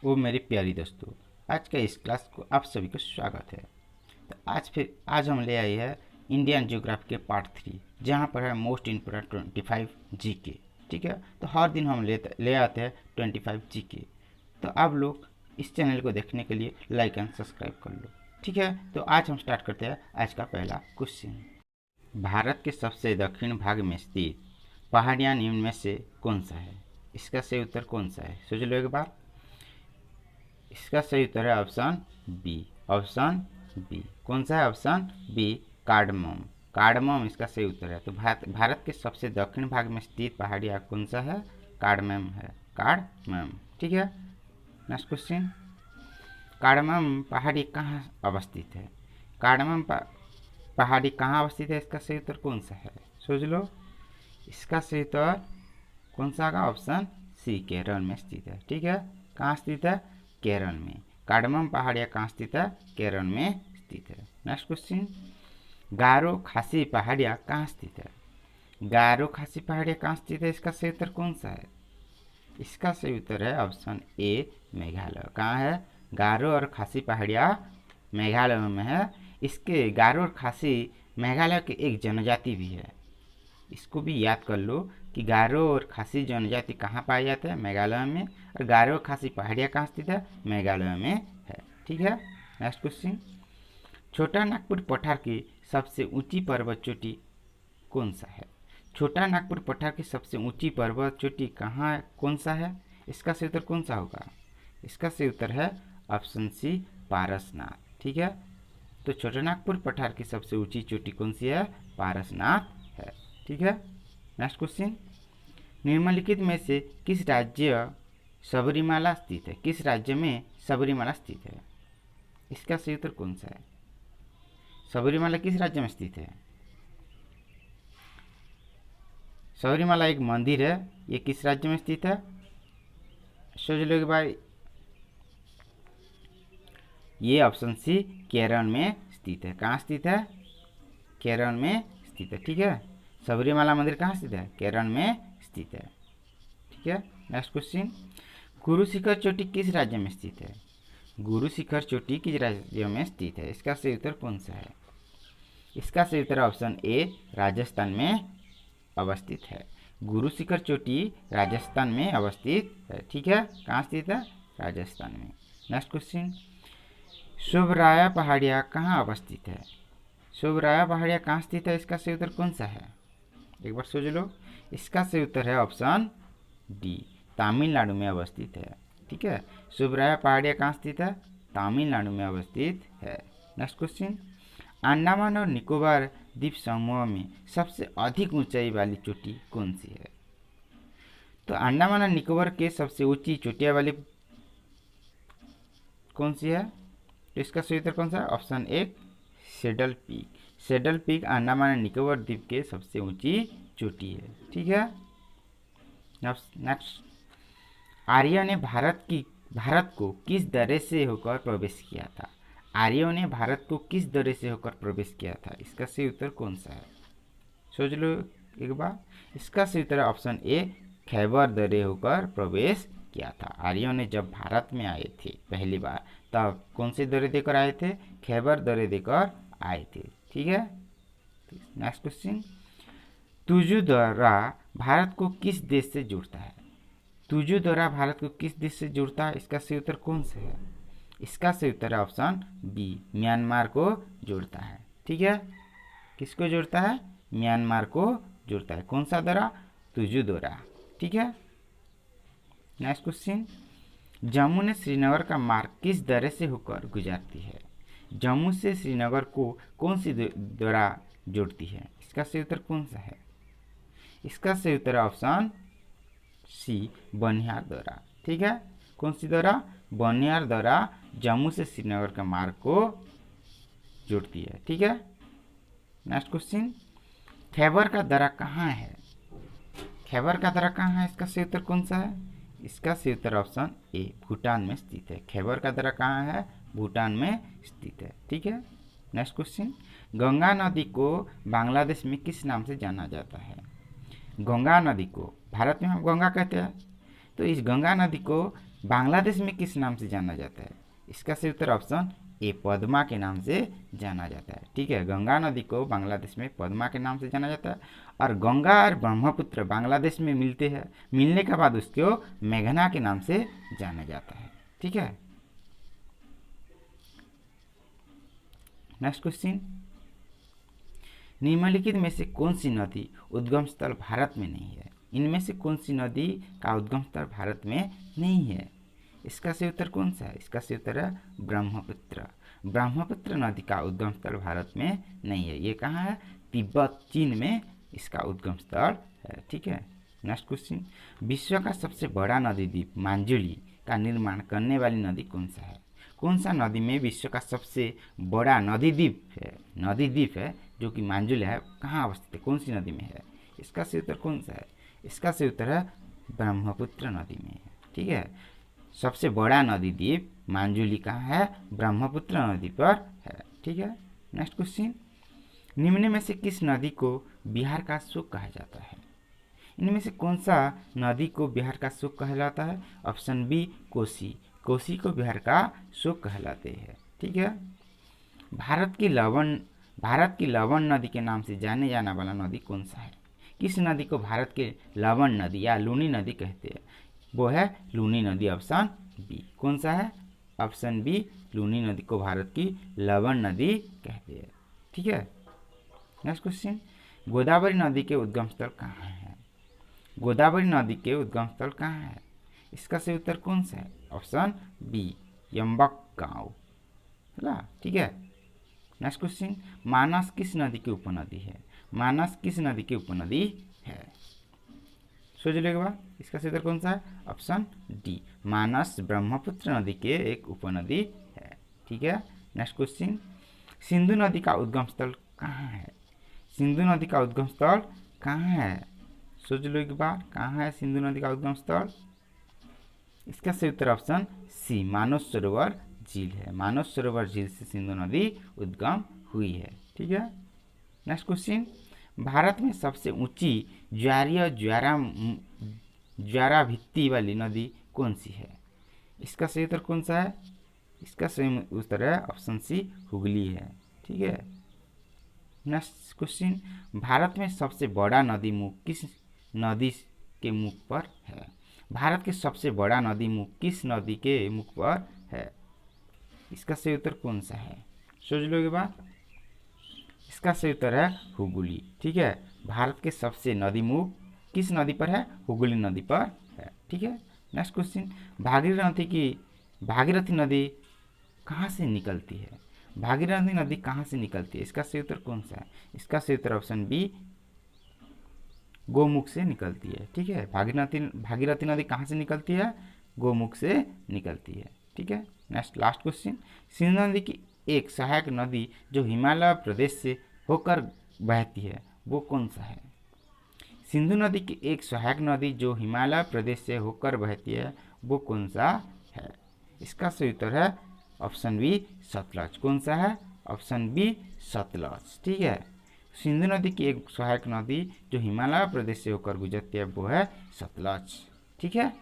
वो मेरी प्यारी दोस्तों, आज का इस क्लास को आप सभी को स्वागत है। तो आज हम ले आए हैं इंडियन ज्योग्राफी के पार्ट 3, जहाँ पर है मोस्ट इम्पोर्टेंट 25 जीके। ठीक है, तो हर दिन हम ले आते हैं 25 जीके। तो आप लोग इस चैनल को देखने के लिए लाइक एंड सब्सक्राइब कर लो। ठीक है, तो आज हम स्टार्ट करते हैं आज का पहला क्वेश्चन। भारत के सबसे दक्षिण भाग में स्थित पहाड़ियाँ निम्न में से कौन सा है? इसका सही उत्तर कौन सा है? सोच लो एक बार। इसका सही उत्तर है ऑप्शन बी। ऑप्शन बी कौन सा है? Option B, cardamom. कार्डमम इसका सही उत्तर है। तो भारत के सबसे दक्षिण भाग में स्थित पहाड़ी कौन सा है? कार्डमम है। कार्डमम। ठीक है, नेक्स्ट क्वेश्चन। कार्डमम पहाड़ी कहाँ अवस्थित है? कार्डमम पहाड़ी कहाँ अवस्थित है? इसका सही उत्तर कौन सा है? सोच लो। इसका सही उत्तर कौन सा होगा? ऑप्शन सी, केरल में स्थित है। ठीक है, कहाँ स्थित है? केरल में। कार्डमम पहाड़ियाँ कहाँ स्थित है? केरल में स्थित है। Next question. गारो खासी पहाड़ियाँ कहाँ स्थित है? गारो खासी पहाड़ियाँ कहाँ स्थित है? इसका सही उत्तर कौन सा है? इसका सही उत्तर है ऑप्शन ए, मेघालय। कहाँ है? गारो और खासी पहाड़ियाँ मेघालय में है। इसके गारो और खासी मेघालय की एक जनजाति भी है। इसको भी याद कर लो कि गारो और खासी जनजाति कहाँ पाए जाते हैं? मेघालय में। और गारो और खासी पहाड़ियाँ कहाँ स्थित है? मेघालय में है। ठीक है, नेक्स्ट क्वेश्चन। छोटा नागपुर पठार की सबसे ऊंची पर्वत चोटी कौन सा है? छोटा नागपुर पठार की सबसे ऊंची पर्वत चोटी कहाँ कौन सा है? इसका सही उत्तर कौन सा होगा? इसका सही उत्तर है ऑप्शन सी, पारसनाथ। ठीक है, तो छोटा नागपुर पठार की सबसे ऊंची चोटी कौन सी है? पारसनाथ है। ठीक है, नेक्स्ट क्वेश्चन। निम्नलिखित में से किस राज्य सबरीमाला स्थित है? किस राज्य में सबरीमाला स्थित है? इसका सही उत्तर कौन सा है? सबरीमाला किस राज्य में स्थित है? सबरीमाला एक मंदिर है, ये किस राज्य में स्थित है? सोच लो भाई। ये ऑप्शन सी, केरल में स्थित है। कहाँ स्थित है? केरल में स्थित है। ठीक है, सबरीमाला मंदिर कहाँ स्थित है? केरल में स्थित है। ठीक है, नेक्स्ट क्वेश्चन। गुरु शिखर चोटी किस राज्य में स्थित है? गुरु शिखर चोटी किस राज्य में स्थित है? इसका सही उत्तर कौन सा है? इसका सही उत्तर ऑप्शन ए, राजस्थान में अवस्थित है। गुरु शिखर चोटी राजस्थान में अवस्थित है। ठीक है, कहाँ स्थित है? राजस्थान में। Next question. शुभराया पहाड़ियाँ कहाँ अवस्थित है? शुभराया पहाड़ियाँ कहाँ स्थित है? इसका सही उत्तर कौन सा है? एक बार सोच लो। इसका सही उत्तर है ऑप्शन डी, तमिलनाडु में अवस्थित है। ठीक है, शुभराया पहाड़ियाँ कहाँ स्थित है? तमिलनाडु में अवस्थित है। Next question. अंडमान और निकोबार द्वीप समूह में सबसे अधिक ऊंचाई वाली चोटी कौन सी है? तो अंडमान और निकोबार के सबसे ऊंची चोटियाँ वाली कौन सी है? तो इसका सही उत्तर कौन सा है? ऑप्शन एक, saddle peak. Saddle peak Andaman और निकोबार द्वीप के सबसे ऊंची चोटी है। ठीक है, नेक्स्ट। आर्यों ने भारत को किस दरे से होकर प्रवेश किया था? आर्यों ने भारत को किस दरे से होकर प्रवेश किया था? इसका सही उत्तर कौन सा है? सोच लो एक बार। इसका सही उत्तर ऑप्शन ए, खैबर दरे होकर प्रवेश किया था। आर्यों ने जब भारत में आए थे पहली बार, तब कौन सी दरे देकर आए थे? खैबर दरे देकर आए थे। ठीक है, नेक्स्ट क्वेश्चन। तुजु दर्रा भारत को किस देश से जोड़ता है? तुजु दर्रा भारत को किस देश से जोड़ता है? इसका सही उत्तर कौन सा है? इसका सही उत्तर है ऑप्शन बी, म्यांमार को जोड़ता है। ठीक है, किसको जोड़ता है? म्यांमार को जोड़ता है। कौन सा दर्रा? तुजु दर्रा। ठीक है, नेक्स्ट क्वेश्चन। जम्मू ने श्रीनगर का मार्ग किस दर्रे से होकर गुजरती है? जम्मू से श्रीनगर को कौन सी दर्रा जोड़ती है? इसका सही उत्तर कौन सा है? इसका सही उत्तर है ऑप्शन सी, बनिहार दर्रा। ठीक है, कौन सी दर्रा? बनिहार दर्रा जम्मू से श्रीनगर के मार्ग को जोड़ती है। ठीक है, नेक्स्ट क्वेश्चन। खैबर का दर्रा कहाँ है? खैबर का दर्रा कहाँ है? इसका सही उत्तर कौन सा है? इसका सही उत्तर ऑप्शन ए, भूटान में स्थित है। खैबर का दर्रा कहाँ है? भूटान में स्थित है। ठीक है, नेक्स्ट क्वेश्चन। गंगा नदी को बांग्लादेश में किस नाम से जाना जाता है? गंगा नदी को भारत में हम गंगा कहते हैं, तो इस गंगा नदी को बांग्लादेश में किस नाम से जाना जाता है? इसका सही उत्तर ऑप्शन ए पद्मा के नाम से जाना जाता है। ठीक है, गंगा नदी को बांग्लादेश में पद्मा के नाम से जाना जाता है और गंगा और ब्रह्मपुत्र बांग्लादेश में मिलते हैं, मिलने के बाद उसको मेघना के नाम से जाना जाता है। ठीक है, नेक्स्ट क्वेश्चन, निम्नलिखित में से कौन सी नदी उद्गम स्थल भारत में नहीं है? इनमें से कौन सी नदी का उद्गम स्थल भारत में नहीं है? इसका सही उत्तर कौन सा है? इसका सही उत्तर है ब्रह्मपुत्र। ब्रह्मपुत्र नदी का उद्गम स्थल भारत में नहीं है। ये कहाँ है? तिब्बत चीन में इसका उद्गम स्थल है। ठीक है, नेक्स्ट क्वेश्चन, विश्व का सबसे बड़ा नदी द्वीप मांजुली का निर्माण करने वाली नदी कौन सा है? कौन सा नदी में विश्व का सबसे बड़ा नदी द्वीप है जो कि मांजुली है, कहाँ अवस्थित है, कौन सी नदी में है? इसका सही उत्तर कौन सा है? इसका सही उत्तर है ब्रह्मपुत्र नदी में है। ठीक है, सबसे बड़ा नदी द्वीप मांजुली कहाँ है? ब्रह्मपुत्र नदी पर है। ठीक है, नेक्स्ट क्वेश्चन, निम्न में से किस नदी को बिहार का शोक कहा जाता है? इनमें से कौन सा नदी को बिहार का शोक कहलाता है? Option B Kosi. कोसी को बिहार का शोक कहलाते हैं। ठीक है, भारत की लवण नदी के नाम से जाने जाने वाला नदी कौन सा है? किस नदी को भारत के लवण नदी या लूनी नदी कहते हैं? वो है लूनी नदी, ऑप्शन बी। कौन सा है? ऑप्शन बी, लूनी नदी को भारत की लवण नदी कहते हैं। ठीक है, नेक्स्ट क्वेश्चन, गोदावरी नदी के उद्गम स्थल कहाँ है? गोदावरी नदी के उद्गम स्थल कहाँ है? इसका सही उत्तर कौन सा है? ऑप्शन बी, यम्बक गांव। ठीक है, नेक्स्ट क्वेश्चन, मानस किस नदी की उपनदी है? मानस किस नदी की उपनदी है? सोच लो एक बार, इसका सही उत्तर कौन सा है? ऑप्शन डी, मानस ब्रह्मपुत्र नदी के एक उपनदी है। ठीक है, नेक्स्ट क्वेश्चन, सिंधु नदी का उद्गम स्थल कहाँ है? सिंधु नदी का उद्गम स्थल कहाँ है? सोच लो एक बार, कहाँ है सिंधु नदी का उद्गम स्थल? इसका सही उत्तर ऑप्शन सी, मानस सरोवर झील है। मानस सरोवर झील से सिंधु नदी उद्गम हुई है। ठीक है, नेक्स्ट क्वेश्चन, भारत में सबसे ऊंची ज्वारीय ज्वाराभित्ति वाली नदी कौन सी है? इसका सही उत्तर कौन सा है? इसका सही उत्तर है ऑप्शन सी, हुगली है। ठीक है, नेक्स्ट क्वेश्चन, भारत में सबसे बड़ा नदी मुख किस नदी के मुख पर है? भारत के सबसे बड़ा नदी मुख किस नदी के मुख पर है? इसका सही उत्तर कौन सा है? सोच लो एक बार, इसका सही उत्तर है हुगली। ठीक है, भारत के सबसे नदी मुख किस नदी पर है? हुगली नदी पर है। ठीक है, नेक्स्ट क्वेश्चन, भागीरथी नदी कहाँ से निकलती है? भागीरथी नदी कहाँ से निकलती है? इसका सही उत्तर कौन सा है? इसका सही उत्तर ऑप्शन बी, गोमुख से निकलती है। ठीक है, भागीरथी नदी कहाँ से निकलती है? गोमुख से निकलती है। ठीक है, नेक्स्ट लास्ट क्वेश्चन, सिंधु नदी की एक सहायक नदी जो हिमालय प्रदेश से होकर बहती है वो कौन सा है? सिंधु नदी की एक सहायक नदी जो हिमालय प्रदेश से होकर बहती है वो कौन सा है? इसका सही उत्तर है ऑप्शन बी, सतलज। कौन सा है? Option B, Sutlej. ठीक है, सिंधु नदी की एक सहायक नदी जो हिमालय प्रदेश से होकर गुजरती है वो है सतलज। ठीक है।